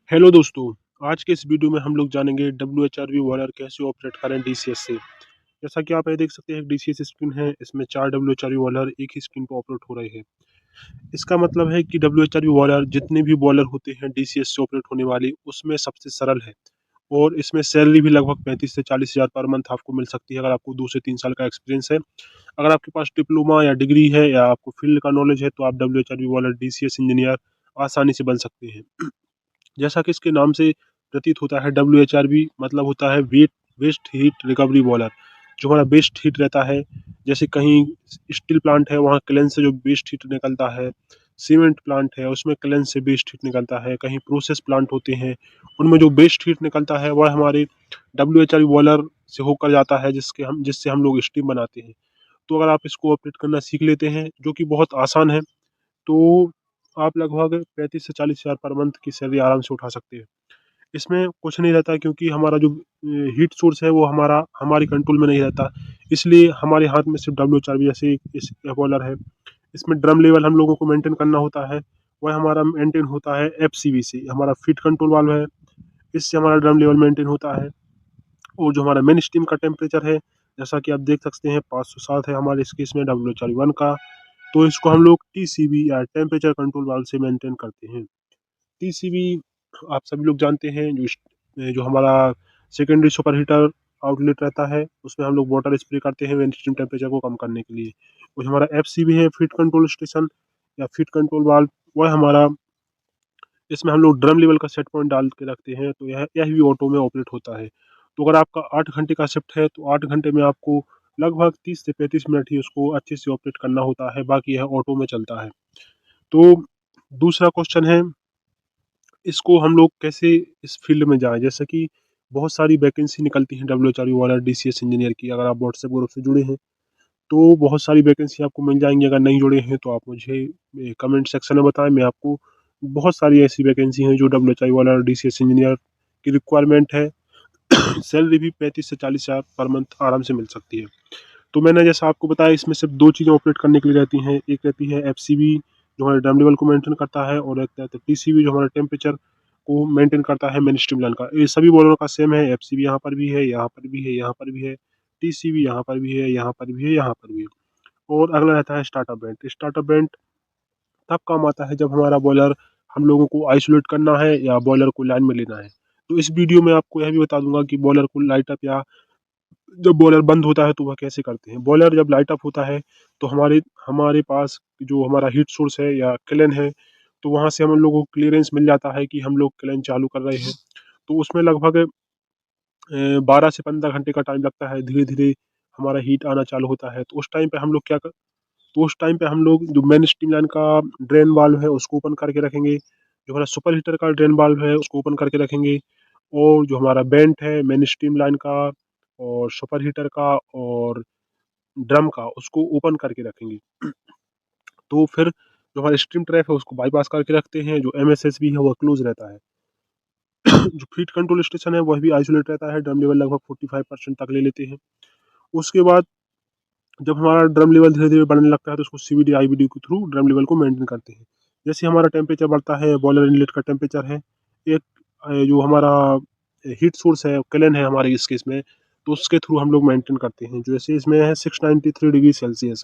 Hello दोस्तों, आज के इस वीडियो में हम लोग जानेंगे WHRV वॉलर कैसे ऑपरेट करें डीसीएस से। जैसा कि आप ये देख सकते हैं, एक डीसीएस स्क्रीन है, इसमें 4 WHRV वॉलर एक ही स्क्रीन पर ऑपरेट हो रहे हैं। इसका मतलब है कि WHRV वॉलर जितने भी बॉलर होते हैं डीसीएस से ऑपरेट होने वाले, उसमें सबसे सरल है और इसमें सैलरी भी लगभग 35 से 40 हज़ार पर मंथ आपको मिल सकती है अगर आपको 2 से 3 साल का एक्सपीरियंस है। अगर आपके पास डिप्लोमा या डिग्री है या आपको फील्ड का नॉलेज है, तो आप WHRV वॉलर डीसीएस इंजीनियर आसानी से बन सकते हैं। जैसा कि इसके नाम से प्रतीत होता है, WHRV मतलब होता है वेस्ट हीट रिकवरी बॉयलर। जो हमारा वेस्ट हीट रहता है, जैसे कहीं स्टील प्लांट है, वहाँ क्लेन से जो वेस्ट हीट निकलता है, सीमेंट प्लांट है उसमें क्लेन से वेस्ट हीट निकलता है, कहीं प्रोसेस प्लांट होते हैं उनमें जो वेस्ट हीट निकलता है वह हमारे WHRV बॉयलर से होकर जाता है, जिससे हम लोग स्टीम बनाते हैं। तो अगर आप इसको ऑपरेट करना सीख लेते हैं, जो कि बहुत आसान है, तो आप लगभग 35 से 40 हज़ार पर मंथ की सैलरी आराम से उठा सकते हैं। इसमें कुछ नहीं रहता, क्योंकि हमारा जो हीट सोर्स है वो हमारी कंट्रोल में नहीं रहता। इसलिए हमारे हाथ में सिर्फ WHRV जैसे इस बॉयलर है। इसमें ड्रम लेवल हम लोगों को मेंटेन करना होता है, वह हमारा मेंटेन होता है FCV से, हमारा फीड कंट्रोल वाल्व है, इससे हमारा ड्रम लेवल मेंटेन होता है। और जो हमारा मेन स्टीम का टेम्परेचर है, जैसा कि आप देख सकते हैं 507 है हमारे इस केस में WHRV 1 का। तो इसको हम लोग TCV या टेम्परेचर कंट्रोल वाल्व से मेंटेन करते हैं। TCV आप सभी लोग जानते हैं, जो हमारा सेकेंडरी सुपर हीटर आउटलेट रहता है, उसमें हम लोग वाटर स्प्रे करते हैं स्टीम टेम्परेचर को कम करने के लिए। और हमारा FCV है, फीड कंट्रोल स्टेशन या फीड कंट्रोल वाल्व, वह हमारा, इसमें हम लोग ड्रम लेवल का सेट पॉइंट डाल के रखते हैं, तो यह भी ऑटो में ऑपरेट होता है। तो अगर आपका 8 घंटे का शिफ्ट है, तो 8 घंटे में आपको लगभग 30 से 35 मिनट ही उसको अच्छे से ऑपरेट करना होता है, बाकी यह ऑटो में चलता है। तो दूसरा क्वेश्चन है, इसको हम लोग कैसे इस फील्ड में जाएँ? जैसे कि बहुत सारी वैकेंसी निकलती हैं WHRV वाला DCS इंजीनियर की, अगर आप व्हाट्सएप ग्रुप से जुड़े हैं, तो बहुत सारी वैकेंसी आपको मिल जाएँगी। अगर नहीं जुड़े हैं, तो आप मुझे कमेंट सेक्शन में बताएँ, मैं आपको बहुत सारी ऐसी वैकेंसी हैं जो WHRV वाला DCS इंजीनियर की रिक्वायरमेंट है। सैलरी भी 35 से 40 हज़ार पर मंथ आराम से मिल सकती है। तो मैंने जैसा आपको बताया, इसमें सिर्फ 2 चीज़ें ऑपरेट करने के लिए रहती हैं। एक रहती है FCV, जो हमारे ड्रम लेवल को मेंटेन करता है, और एक रहता है TCV, जो हमारा टेम्परेचर को मेंटेन करता है मेन स्ट्रीम लाइन का। ये सभी बॉलरों का सेम है, FCV यहाँ पर भी है, यहाँ पर भी है, यहाँ पर भी है, TCV यहाँ पर भी है, यहाँ पर भी है, यहाँ पर भी है। और अगला रहता है स्टार्टअप बेंट। स्टार्टअप बेंट तब काम आता है जब हमारा बॉयलर, हम लोगों को आइसोलेट करना है या बॉयलर को लाइन में लेना है। तो इस वीडियो में आपको यह भी बता दूंगा कि बॉयलर को लाइट अप, या जब बॉयलर बंद होता है तो वह कैसे करते हैं। बॉयलर जब लाइट अप होता है, तो हमारे हमारे पास जो हमारा हीट सोर्स है या क्लेन है, तो वहाँ से हम लोगों को क्लियरेंस मिल जाता है कि हम लोग क्लेन चालू कर रहे हैं। तो उसमें लगभग 12 से 15 घंटे का टाइम लगता है, धीरे धीरे हमारा हीट आना चालू होता है। तो उस टाइम पे हम लोग तो उस टाइम पे हम लोग जो मेन स्टीम लाइन का ड्रेन वाल्व है उसको ओपन करके रखेंगे, जो हमारा सुपर हीटर का ड्रेन वाल्व है उसको ओपन करके रखेंगे, और जो हमारा वेंट है मेन स्टीम लाइन का और सुपर हीटर का और ड्रम का, उसको ओपन करके रखेंगे। तो फिर जो हमारा स्ट्रीम ट्रैप है उसको बाईपास करके रखते हैं, जो MSSB है वह क्लोज रहता है। जो फीड कंट्रोल स्टेशन है वह भी आइसोलेट रहता है, ड्रम लेवल लगभग 45% तक ले लेते हैं। उसके बाद जब हमारा ड्रम लेवल धीरे-धीरे बढ़ने लगता है, तो उसको CVD, IVD के थ्रू ड्रम लेवल को मेंटेन करते हैं। जैसे हमारा टेम्परेचर बढ़ता है, बॉयलर इनलेट का टेम्परेचर है, एक जो हमारा हीट सोर्स है, केल्विन है हमारे इस केस में, तो उसके थ्रू हम लोग मेंटेन करते हैं। जैसे इसमें है 693 डिग्री सेल्सियस,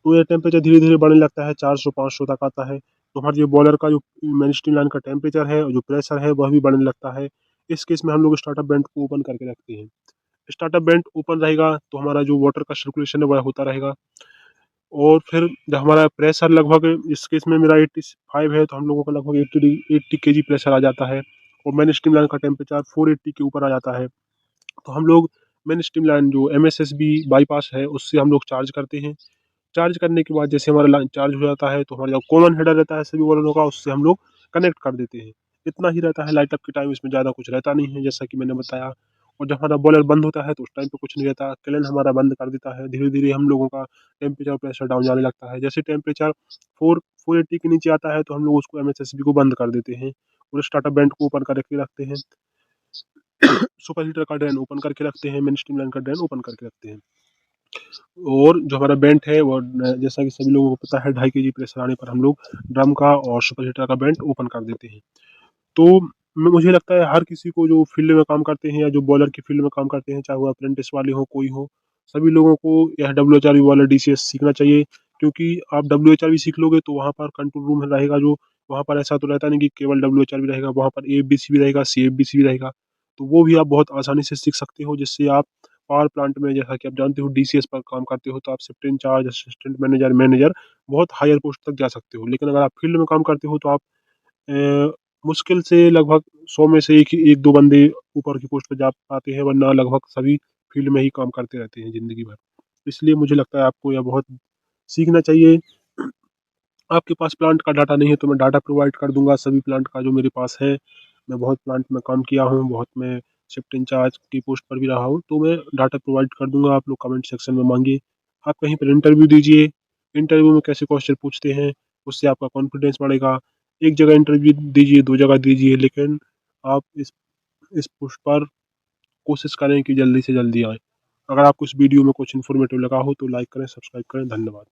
तो ये टेम्परेचर धीरे-धीरे बढ़ने लगता है, 400-500 तक आता है। तो हमारे जो बॉयलर का जो मेन लाइन का टेम्परेचर है और जो प्रेशर है, वह भी बढ़ने लगता है। इस केस में हम लोग स्टार्टअप वेंट को ओपन करके रखते हैं। स्टार्टअप वेंट ओपन रहेगा, तो हमारा जो वाटर का सर्कुलेशन है, वह होता रहेगा। और फिर जब हमारा प्रेशर लगभग, इस केस में मेरा 85 है, तो हम लोगों का लगभग 80 केजी प्रेशर आ जाता है, और मेन स्ट्रीम लाइन का टेम्परेचर 480 के ऊपर आ जाता है। तो हम लोग मेन स्ट्रीम लाइन जो MSSB बाईपास है उससे हम लोग चार्ज करते हैं। चार्ज करने के बाद जैसे हमारा लाइन चार्ज हो जाता है, तो हमारा जो कॉमन हेडर रहता है सभी वालों का, उससे हम लोग कनेक्ट कर देते हैं। इतना ही रहता है लाइट अप के टाइम, इसमें ज़्यादा कुछ रहता नहीं है, जैसा कि मैंने बताया। और जब हमारा बॉयलर बंद होता है, तो उस टाइम पे कुछ नहीं रहता, केल्विन हमारा बंद कर देता है। धीरे धीरे हम लोगों का टेम्परेचर प्रेशर डाउन जाने लगता है। जैसे टेम्परेचर 480 के नीचे आता है, तो हम लोग उसको MSSB को बंद कर देते हैं और स्टार्टअप बैंड को ओपन करके रखते हैं। सुपर हीटर का ड्रेन ओपन करके रखते हैं, मेन स्ट्रीम लाइन का ड्रेन ओपन करके रखते हैं। और जो हमारा बेंट है वो जैसा कि सभी लोगों को पता है, 2.5 केजी प्रेशर आने पर हम लोग ड्रम का और सुपर हीटर का बेंट ओपन कर देते हैं। तो मुझे लगता है हर किसी को जो फील्ड में काम करते हैं या जो बॉलर की फील्ड में काम करते हैं, चाहे वो अप्रेंटिस वाले हों, कोई हो, सभी लोगों को यह डब्ल्यूएचआरवी वाला डीसीएस सीखना चाहिए। क्योंकि आप डब्ल्यूएचआरवी सीख लोगे तो वहाँ पर कंट्रोल रूम रहेगा, जो वहाँ पर ऐसा तो रहता नहीं कि केवल डब्ल्यूएचआरवी रहेगा, वहाँ पर एएफबीसी भी रहेगा, सीएफबीसी भी रहेगा। तो वो भी आप बहुत आसानी से सीख सकते हो, जिससे आप पावर प्लांट में, जैसा कि आप जानते हो, डीसीएस पर काम करते हो, तो आप shift in charge, assistant manager, manager बहुत हायर पोस्ट तक जा सकते हो। लेकिन अगर आप फील्ड में काम करते हो तो आप मुश्किल से लगभग 100 में से 1-2 बंदे ऊपर की पोस्ट पे जा पाते हैं, वरना लगभग सभी फील्ड में ही काम करते रहते हैं ज़िंदगी भर। इसलिए मुझे लगता है आपको यह बहुत सीखना चाहिए। आपके पास प्लांट का डाटा नहीं है तो मैं डाटा प्रोवाइड कर दूँगा सभी प्लांट का जो मेरे पास है। मैं बहुत प्लांट में काम किया हूँ, बहुत मैं शिफ्ट इंचार्ज की पोस्ट पर भी रहा हूँ, तो मैं डाटा प्रोवाइड कर दूँगा। आप लोग कमेंट सेक्शन में माँगिए। आप कहीं पर इंटरव्यू दीजिए। इंटरव्यू में कैसे क्वेश्चन पूछते हैं, उससे आपका कॉन्फिडेंस बढ़ेगा। एक जगह इंटरव्यू दीजिए, 2 जगह दीजिए, लेकिन आप इस पोस्ट पर कोशिश करें कि जल्दी से जल्दी आएँ। अगर आपको इस वीडियो में कुछ इन्फॉर्मेटिव लगा हो तो लाइक करें, सब्सक्राइब करें। धन्यवाद।